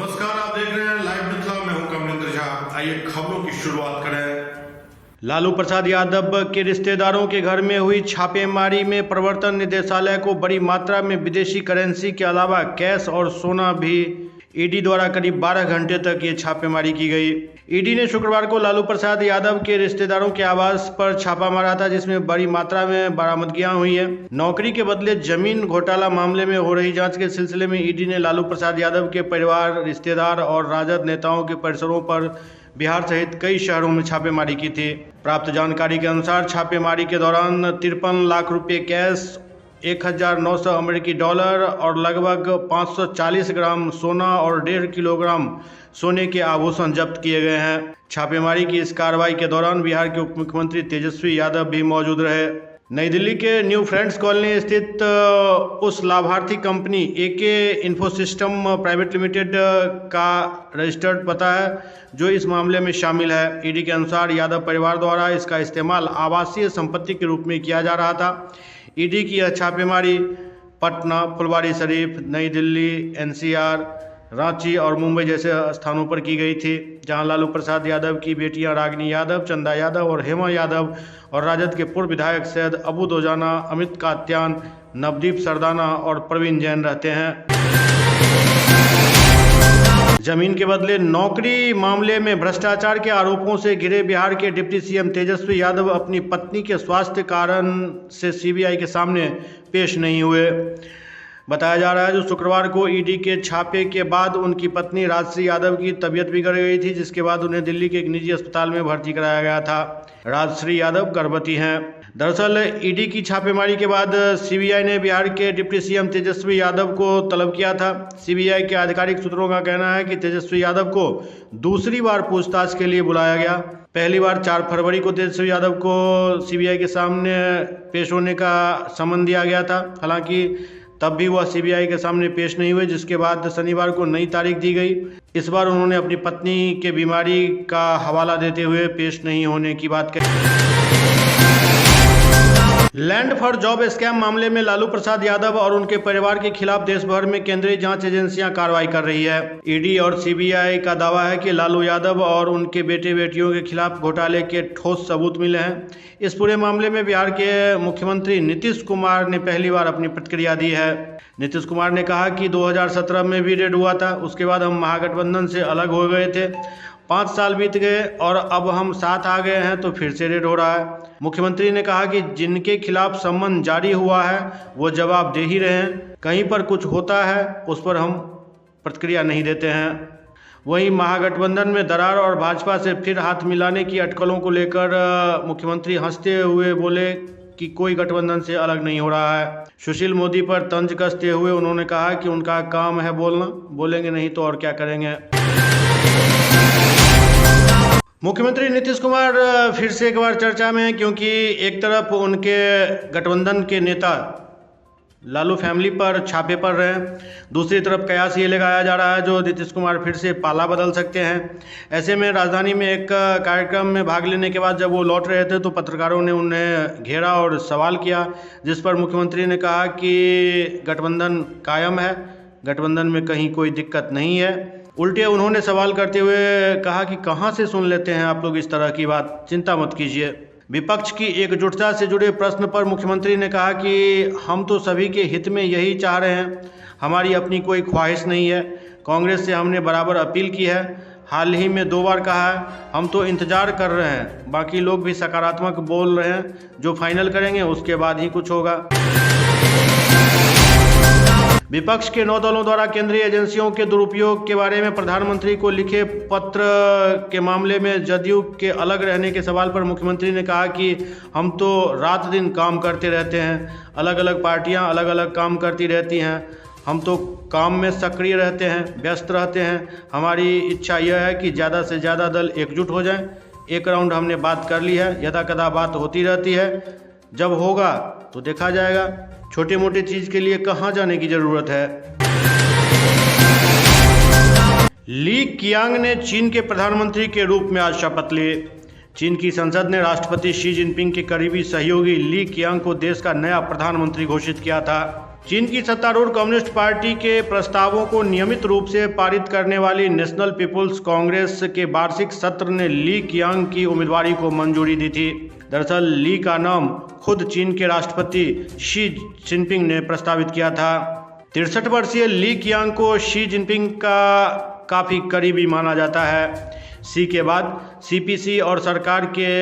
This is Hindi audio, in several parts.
नमस्कार, आप देख रहे हैं लाइव मिथिला। मैं हूं कमलेंद्र झा। आइए खबरों की शुरुआत करें। लालू प्रसाद यादव के रिश्तेदारों के घर में हुई छापेमारी में प्रवर्तन निदेशालय को बड़ी मात्रा में विदेशी करेंसी के अलावा कैश और सोना भी ईडी द्वारा करीब 12 घंटे तक ये छापेमारी की गई। ईडी ने शुक्रवार को लालू प्रसाद यादव के रिश्तेदारों के आवास पर छापा मारा था, जिसमें बड़ी मात्रा में बरामदगियां हुई है। नौकरी के बदले जमीन घोटाला मामले में हो रही जांच के सिलसिले में ईडी ने लालू प्रसाद यादव के परिवार, रिश्तेदार और राजद नेताओं के परिसरों पर बिहार सहित कई शहरों में छापेमारी की थी। प्राप्त जानकारी के अनुसार छापेमारी के दौरान 53 लाख रुपए कैश, 1900 अमेरिकी डॉलर और लगभग 540 ग्राम सोना और 1.5 किलोग्राम सोने के आभूषण जब्त किए गए हैं। छापेमारी की इस कार्रवाई के दौरान बिहार के उप मुख्यमंत्री तेजस्वी यादव भी मौजूद रहे। नई दिल्ली के न्यू फ्रेंड्स कॉलोनी स्थित उस लाभार्थी कंपनी एके इन्फोसिस्टम प्राइवेट लिमिटेड का रजिस्टर्ड पता है जो इस मामले में शामिल है। ईडी के अनुसार यादव परिवार द्वारा इसका इस्तेमाल आवासीय संपत्ति के रूप में किया जा रहा था। ईडी की यह छापेमारी पटना, फुलवारीशरीफ, नई दिल्ली, एनसीआर, रांची और मुंबई जैसे स्थानों पर की गई थी, जहां लालू प्रसाद यादव की बेटियां रागिनी यादव, चंदा यादव और हेमा यादव और राजद के पूर्व विधायक सैयद अबू दोजाना, अमित कात्यान, नवदीप सरदाना और प्रवीण जैन रहते हैं। जमीन के बदले नौकरी मामले में भ्रष्टाचार के आरोपों से घिरे बिहार के डिप्टी सीएम तेजस्वी यादव अपनी पत्नी के स्वास्थ्य कारण से सीबीआई के सामने पेश नहीं हुए। बताया जा रहा है जो शुक्रवार को ईडी के छापे के बाद उनकी पत्नी राजश्री यादव की तबीयत बिगड़ गई थी, जिसके बाद उन्हें दिल्ली के एक निजी अस्पताल में भर्ती कराया गया था। राजश्री यादव गर्भवती हैं। दरअसल ईडी की छापेमारी के बाद सीबीआई ने बिहार के डिप्टी सीएम तेजस्वी यादव को तलब किया था। सीबीआई के आधिकारिक सूत्रों का कहना है कि तेजस्वी यादव को दूसरी बार पूछताछ के लिए बुलाया गया। पहली बार 4 फरवरी को तेजस्वी यादव को सीबीआई के सामने पेश होने का समन दिया गया था। हालांकि तब भी वह सीबीआई के सामने पेश नहीं हुए, जिसके बाद शनिवार को नई तारीख दी गई। इस बार उन्होंने अपनी पत्नी के बीमारी का हवाला देते हुए पेश नहीं होने की बात कही। लैंड फॉर जॉब स्कैम मामले में लालू प्रसाद यादव और उनके परिवार के खिलाफ देश भर में केंद्रीय जांच एजेंसियां कार्रवाई कर रही है। ईडी और सीबीआई का दावा है कि लालू यादव और उनके बेटे बेटियों के खिलाफ घोटाले के ठोस सबूत मिले हैं। इस पूरे मामले में बिहार के मुख्यमंत्री नीतीश कुमार ने पहली बार अपनी प्रतिक्रिया दी है। नीतीश कुमार ने कहा कि 2017 में भी रेड हुआ था, उसके बाद हम महागठबंधन से अलग हो गए थे। 5 साल बीत गए और अब हम साथ आ गए हैं तो फिर से रेड हो रहा है। मुख्यमंत्री ने कहा कि जिनके खिलाफ सम्मन जारी हुआ है वो जवाब दे ही रहे हैं। कहीं पर कुछ होता है उस पर हम प्रतिक्रिया नहीं देते हैं। वहीं महागठबंधन में दरार और भाजपा से फिर हाथ मिलाने की अटकलों को लेकर मुख्यमंत्री हंसते हुए बोले कि कोई गठबंधन से अलग नहीं हो रहा है। सुशील मोदी पर तंज कसते हुए उन्होंने कहा कि उनका काम है बोलना, बोलेंगे नहीं तो और क्या करेंगे। मुख्यमंत्री नीतीश कुमार फिर से एक बार चर्चा में हैं, क्योंकि एक तरफ उनके गठबंधन के नेता लालू फैमिली पर छापे पड़ रहे हैं, दूसरी तरफ कयास ये लगाया जा रहा है जो नीतीश कुमार फिर से पाला बदल सकते हैं। ऐसे में राजधानी में एक कार्यक्रम में भाग लेने के बाद जब वो लौट रहे थे तो पत्रकारों ने उन्हें घेरा और सवाल किया, जिस पर मुख्यमंत्री ने कहा कि गठबंधन कायम है, गठबंधन में कहीं कोई दिक्कत नहीं है। उल्टे उन्होंने सवाल करते हुए कहा कि कहाँ से सुन लेते हैं आप लोग इस तरह की बात, चिंता मत कीजिए। विपक्ष की एकजुटता से जुड़े प्रश्न पर मुख्यमंत्री ने कहा कि हम तो सभी के हित में यही चाह रहे हैं, हमारी अपनी कोई ख्वाहिश नहीं है। कांग्रेस से हमने बराबर अपील की है, हाल ही में 2 बार कहा है, हम तो इंतजार कर रहे हैं। बाकी लोग भी सकारात्मक बोल रहे हैं, जो फाइनल करेंगे उसके बाद ही कुछ होगा। विपक्ष के 9 दलों द्वारा केंद्रीय एजेंसियों के दुरुपयोग के बारे में प्रधानमंत्री को लिखे पत्र के मामले में जदयू के अलग रहने के सवाल पर मुख्यमंत्री ने कहा कि हम तो रात दिन काम करते रहते हैं, अलग अलग पार्टियां अलग अलग काम करती रहती हैं, हम तो काम में सक्रिय रहते हैं, व्यस्त रहते हैं। हमारी इच्छा यह है कि ज़्यादा से ज़्यादा दल एकजुट हो जाएं। एक राउंड हमने बात कर ली है, यदा कदा बात होती रहती है, जब होगा तो देखा जाएगा। छोटी मोटी चीज़ के लिए कहाँ जाने की ज़रूरत है। ली कियांग ने चीन के प्रधानमंत्री के रूप में आज शपथ ली। चीन की संसद ने राष्ट्रपति शी जिनपिंग के करीबी सहयोगी ली कियांग को देश का नया प्रधानमंत्री घोषित किया था। चीन की सत्तारूढ़ कम्युनिस्ट पार्टी के प्रस्तावों को नियमित रूप से पारित करने वाली नेशनल पीपुल्स कांग्रेस के वार्षिक सत्र ने ली कियांग की उम्मीदवारी को मंजूरी दी थी। दरअसल ली का नाम खुद चीन के राष्ट्रपति शी जिनपिंग ने प्रस्तावित किया था। 63 वर्षीय ली कियांग को शी जिनपिंग का काफ़ी करीबी माना जाता है। सी के बाद सीपीसी और सरकार के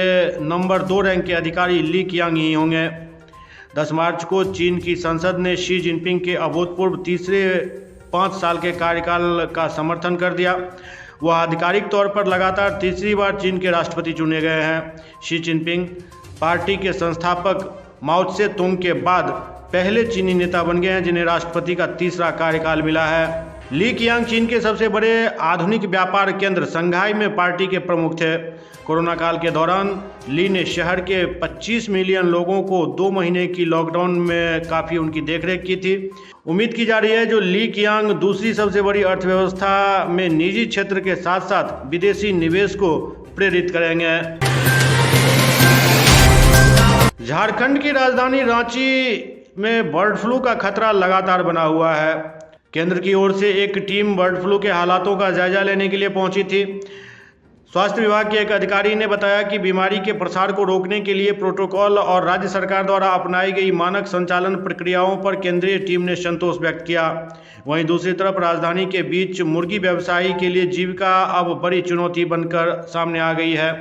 नंबर 2 रैंक के अधिकारी ली कियांग ही होंगे। 10 मार्च को चीन की संसद ने शी जिनपिंग के अभूतपूर्व तीसरे 5 साल के कार्यकाल का समर्थन कर दिया। वह आधिकारिक तौर पर लगातार तीसरी बार चीन के राष्ट्रपति चुने गए हैं। शी जिनपिंग पार्टी के संस्थापक माओ त्से तुंग के बाद पहले चीनी नेता बन गए हैं जिन्हें राष्ट्रपति का तीसरा कार्यकाल मिला है। ली कियांग चीन के सबसे बड़े आधुनिक व्यापार केंद्र संघाई में पार्टी के प्रमुख थे। कोरोना काल के दौरान ली ने शहर के 25 मिलियन लोगों को 2 महीने की लॉकडाउन में काफ़ी उनकी देखरेख की थी। उम्मीद की जा रही है जो ली कियांग दूसरी सबसे बड़ी अर्थव्यवस्था में निजी क्षेत्र के साथ साथ विदेशी निवेश को प्रेरित करेंगे। झारखंड की राजधानी रांची में बर्ड फ्लू का खतरा लगातार बना हुआ है। केंद्र की ओर से एक टीम बर्ड फ्लू के हालातों का जायजा लेने के लिए पहुंची थी। स्वास्थ्य विभाग के एक अधिकारी ने बताया कि बीमारी के प्रसार को रोकने के लिए प्रोटोकॉल और राज्य सरकार द्वारा अपनाई गई मानक संचालन प्रक्रियाओं पर केंद्रीय टीम ने संतोष व्यक्त किया। वहीं दूसरी तरफ राजधानी के बीच मुर्गी व्यवसायी के लिए जीविका अब बड़ी चुनौती बनकर सामने आ गई है।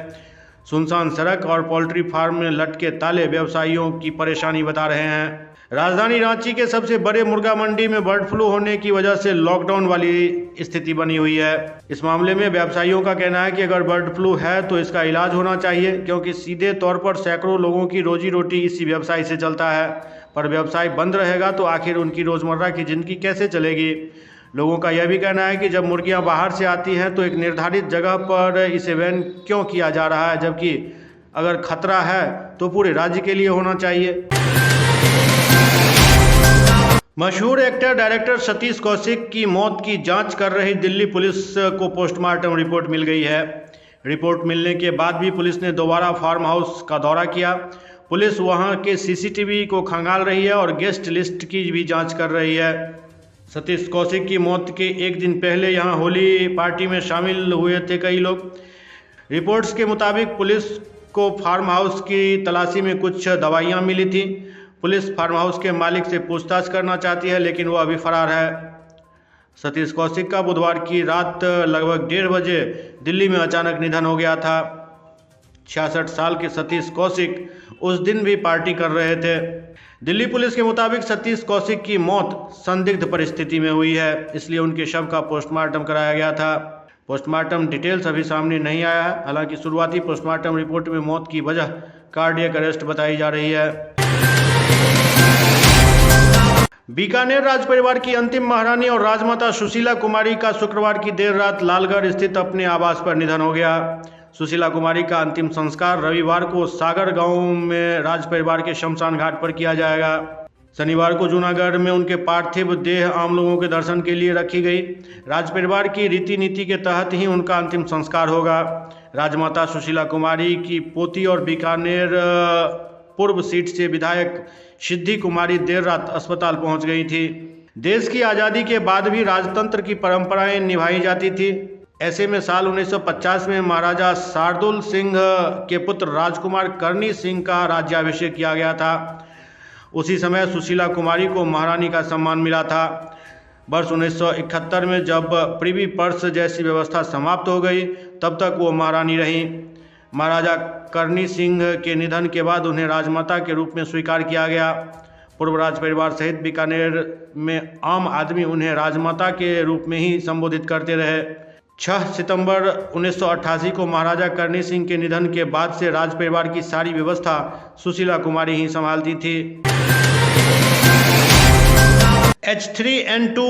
सुनसान सड़क और पोल्ट्री फार्म में लटके ताले व्यवसायियों की परेशानी बता रहे हैं। राजधानी रांची के सबसे बड़े मुर्गा मंडी में बर्ड फ्लू होने की वजह से लॉकडाउन वाली स्थिति बनी हुई है। इस मामले में व्यवसायियों का कहना है कि अगर बर्ड फ्लू है तो इसका इलाज होना चाहिए, क्योंकि सीधे तौर पर सैकड़ों लोगों की रोजी रोटी इसी व्यवसाय से चलता है। पर व्यवसाय बंद रहेगा तो आखिर उनकी रोजमर्रा की जिंदगी कैसे चलेगी। लोगों का यह भी कहना है कि जब मुर्गियां बाहर से आती हैं तो एक निर्धारित जगह पर इसे बैन क्यों किया जा रहा है, जबकि अगर खतरा है तो पूरे राज्य के लिए होना चाहिए। मशहूर एक्टर डायरेक्टर सतीश कौशिक की मौत की जांच कर रही दिल्ली पुलिस को पोस्टमार्टम रिपोर्ट मिल गई है। रिपोर्ट मिलने के बाद भी पुलिस ने दोबारा फार्म हाउस का दौरा किया। पुलिस वहां के सीसीटीवी को खंगाल रही है और गेस्ट लिस्ट की भी जांच कर रही है। सतीश कौशिक की मौत के एक दिन पहले यहां होली पार्टी में शामिल हुए थे कई लोग। रिपोर्ट्स के मुताबिक पुलिस को फार्म हाउस की तलाशी में कुछ दवाइयां मिली थी। पुलिस फार्म हाउस के मालिक से पूछताछ करना चाहती है, लेकिन वो अभी फरार है। सतीश कौशिक का बुधवार की रात लगभग 1:30 बजे दिल्ली में अचानक निधन हो गया था। 66 साल के सतीश कौशिक उस दिन भी पार्टी कर रहे थे। दिल्ली पुलिस के मुताबिक सतीश कौशिक की मौत संदिग्ध परिस्थिति में हुई है, इसलिए उनके शव का पोस्टमार्टम कराया गया था। पोस्टमार्टम डिटेल्स अभी सामने नहीं आया है। हालांकि शुरुआती पोस्टमार्टम रिपोर्ट में मौत की वजह कार्डियक अरेस्ट बताई जा रही है। बीकानेर राज परिवार की अंतिम महारानी और राजमाता सुशीला कुमारी का शुक्रवार की देर रात लालगढ़ स्थित अपने आवास पर निधन हो गया। सुशीला कुमारी का अंतिम संस्कार रविवार को सागर गांव में राज परिवार के शमशान घाट पर किया जाएगा। शनिवार को जूनागढ़ में उनके पार्थिव देह आम लोगों के दर्शन के लिए रखी गई। राज परिवार की रीति नीति के तहत ही उनका अंतिम संस्कार होगा। राजमाता सुशीला कुमारी की पोती और बीकानेर पूर्व सीट से विधायक सिद्धि कुमारी देर रात अस्पताल पहुंच गई थी। देश की आज़ादी के बाद भी राजतंत्र की परंपराएं निभाई जाती थी। ऐसे में साल 1950 में महाराजा शार्दुल सिंह के पुत्र राजकुमार करणी सिंह का राज्याभिषेक किया गया था। उसी समय सुशीला कुमारी को महारानी का सम्मान मिला था। वर्ष 1971 में जब प्रिवी पर्स जैसी व्यवस्था समाप्त हो गई, तब तक वो महारानी रहीं। महाराजा करणी सिंह के निधन के बाद उन्हें राजमाता के रूप में स्वीकार किया गया। पूर्व राज परिवार सहित बीकानेर में आम आदमी उन्हें राजमाता के रूप में ही संबोधित करते रहे। 6 सितंबर 1988 को महाराजा करणी सिंह के निधन के बाद से राज परिवार की सारी व्यवस्था सुशीला कुमारी ही संभालती थी। H3N2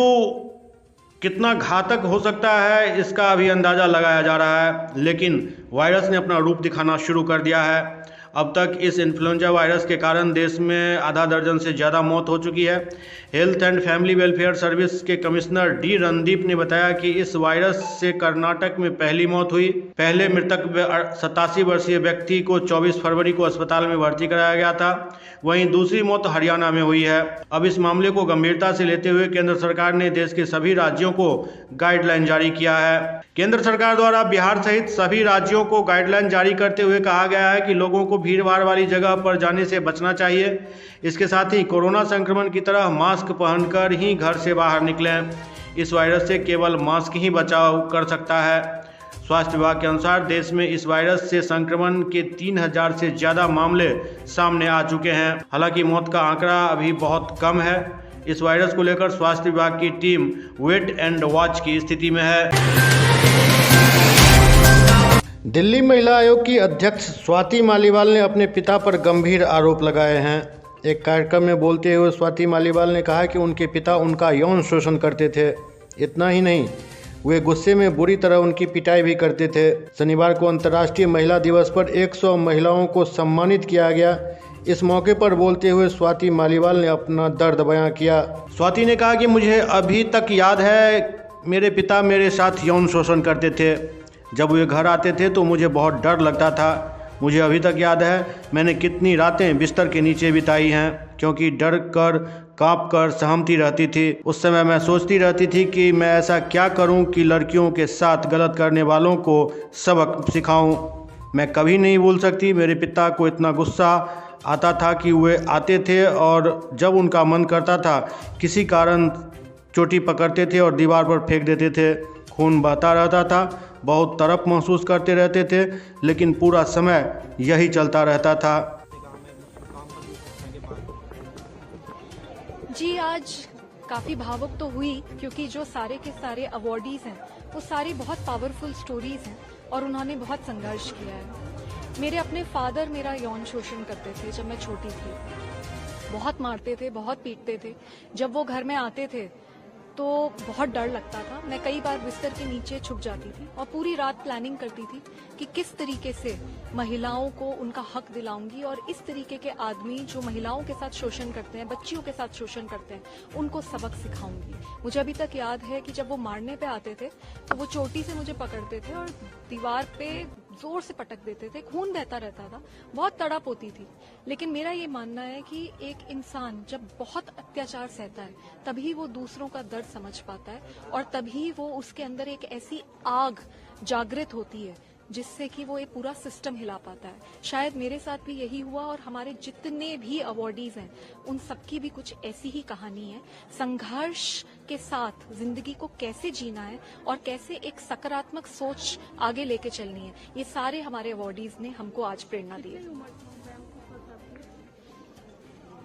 कितना घातक हो सकता है इसका अभी अंदाज़ा लगाया जा रहा है, लेकिन वायरस ने अपना रूप दिखाना शुरू कर दिया है। अब तक इस इन्फ्लुएंजा वायरस के कारण देश में आधा दर्जन से ज़्यादा मौत हो चुकी है। Health and family welfare service के कमिश्नर डी रणदीप ने बताया कि इस वायरस से कर्नाटक में पहली मौत हुई। पहले मृतक 87 वर्षीय व्यक्ति को 24 फरवरी को अस्पताल में भर्ती कराया गया था। वहीं दूसरी मौत हरियाणा में हुई है। अब इस मामले को गंभीरता से लेते हुए केंद्र सरकार ने देश के सभी राज्यों को गाइडलाइन जारी किया है। केंद्र सरकार द्वारा बिहार सहित सभी राज्यों को गाइडलाइन जारी करते हुए कहा गया है कि लोगों को भीड़-भाड़ वाली जगह पर जाने से बचना चाहिए। इसके साथ ही कोरोना संक्रमण की तरह मास्क पहनकर ही घर से बाहर निकलें। इस वायरस से केवल मास्क ही बचाव कर सकता है। स्वास्थ्य विभाग के अनुसार देश में इस वायरस से संक्रमण के 3000 से ज़्यादा मामले सामने आ चुके हैं। हालांकि मौत का आंकड़ा अभी बहुत कम है। इस वायरस को लेकर स्वास्थ्य विभाग की टीम वेट एंड वॉच की स्थिति में है। दिल्ली महिला आयोग की अध्यक्ष स्वाति मालीवाल ने अपने पिता पर गंभीर आरोप लगाए हैं। एक कार्यक्रम में बोलते हुए स्वाति मालीवाल ने कहा कि उनके पिता उनका यौन शोषण करते थे। इतना ही नहीं, वे गुस्से में बुरी तरह उनकी पिटाई भी करते थे। शनिवार को अंतर्राष्ट्रीय महिला दिवस पर 100 महिलाओं को सम्मानित किया गया। इस मौके पर बोलते हुए स्वाति मालीवाल ने अपना दर्द बयां किया। स्वाति ने कहा कि मुझे अभी तक याद है, मेरे पिता मेरे साथ यौन शोषण करते थे। जब वे घर आते थे तो मुझे बहुत डर लगता था। मुझे अभी तक याद है मैंने कितनी रातें बिस्तर के नीचे बिताई हैं, क्योंकि डर कर काँप कर सहमती रहती थी। उस समय मैं सोचती रहती थी कि मैं ऐसा क्या करूं कि लड़कियों के साथ गलत करने वालों को सबक सिखाऊं। मैं कभी नहीं भूल सकती, मेरे पिता को इतना गुस्सा आता था कि वे आते थे और जब उनका मन करता था किसी कारण चोटी पकड़ते थे और दीवार पर फेंक देते थे। खून बहता रहता था, बहुत तड़प महसूस करते रहते थे, लेकिन पूरा समय यही चलता रहता था। जी, आज काफ़ी भावुक तो हुई, क्योंकि जो सारे के सारे अवॉर्डीज हैं वो सारी बहुत पावरफुल स्टोरीज हैं और उन्होंने बहुत संघर्ष किया है। मेरे अपने फादर मेरा यौन शोषण करते थे जब मैं छोटी थी। बहुत मारते थे, बहुत पीटते थे। जब वो घर में आते थे तो बहुत डर लगता था। मैं कई बार बिस्तर के नीचे छुप जाती थी और पूरी रात प्लानिंग करती थी कि किस तरीके से महिलाओं को उनका हक दिलाऊंगी और इस तरीके के आदमी जो महिलाओं के साथ शोषण करते हैं, बच्चियों के साथ शोषण करते हैं, उनको सबक सिखाऊंगी। मुझे अभी तक याद है कि जब वो मारने पे आते थे तो वो चोटी से मुझे पकड़ते थे और दीवार पे जोर से पटक देते थे। खून बहता रहता था, बहुत तड़प होती थी। लेकिन मेरा ये मानना है कि एक इंसान जब बहुत अत्याचार सहता है तभी वो दूसरों का दर्द समझ पाता है और तभी वो उसके अंदर एक ऐसी आग जागृत होती है जिससे कि वो ये पूरा सिस्टम हिला पाता है। शायद मेरे साथ भी यही हुआ और हमारे जितने भी अवॉर्डीज हैं उन सबकी भी कुछ ऐसी ही कहानी है। संघर्ष के साथ जिंदगी को कैसे जीना है और कैसे एक सकारात्मक सोच आगे लेके चलनी है, ये सारे हमारे अवॉर्डीज ने हमको आज प्रेरणा दी है।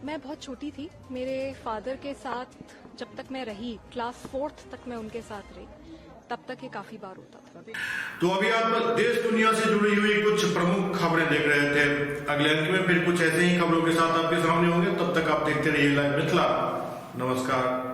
मैं बहुत छोटी थी। मेरे फादर के साथ जब तक मैं रही, क्लास 4th तक मैं उनके साथ रही, तब तक ये काफी बार होता था। तो अभी आप देश दुनिया से जुड़ी हुई कुछ प्रमुख खबरें देख रहे थे। अगले अंक में फिर कुछ ऐसे ही खबरों के साथ आपके सामने होंगे। तब तक आप देखते रहिए लाइव मिथिला। नमस्कार।